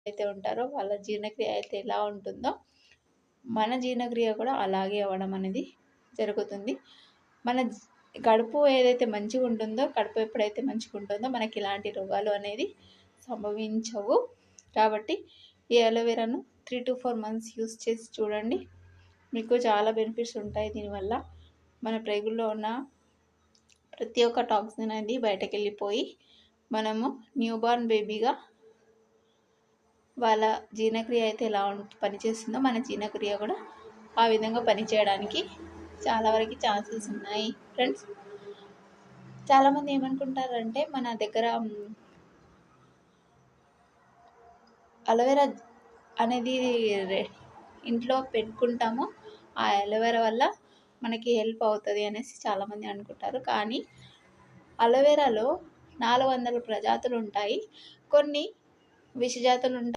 అయితే ఉంటారో వాళ్ళ జీర్ణక్రియ అయితే ఎలా ఉంటుందో మన జీర్ణక్రియ కూడా అలాగే అవ్వడం అనేది జరుగుతుంది. మన కడుపు ఏదైతే మంచిగా ఉంటుందో, కడుపు ఎప్పుడైతే మంచిగా ఉంటుందో మనకి ఇలాంటి రోగాలు అనేది సంభవించవు. కాబట్టి ఈ అలోవెరాను 3 to 4 months యూస్ చేసి చూడండి. మీకు చాలా బెనిఫిట్స్ ఉంటాయి. దీనివల్ల మన ప్రేగుల్లో ఉన్న ప్రతి ఒక్క టాక్సిన్ అనేది బయటకు వెళ్ళిపోయి మనము న్యూబార్న్ బేబీగా వాళ్ళ జీర్ణక్రియ అయితే ఎలా పనిచేస్తుందో మన జీర్ణక్రియ కూడా ఆ విధంగా పనిచేయడానికి చాలా వరకు ఛాన్సెస్ ఉన్నాయి ఫ్రెండ్స్. చాలామంది ఏమనుకుంటారంటే మన దగ్గర అలోవెరా అనేది ఇంట్లో పెట్టుకుంటాము, ఆ అలోవెరా వల్ల మనకి హెల్ప్ అవుతుంది అనేసి చాలామంది అనుకుంటారు. కానీ అలోవెరాలో 400 ప్రజాతులు ఉంటాయి, కొన్ని విషజాతులు ఉంటాయి.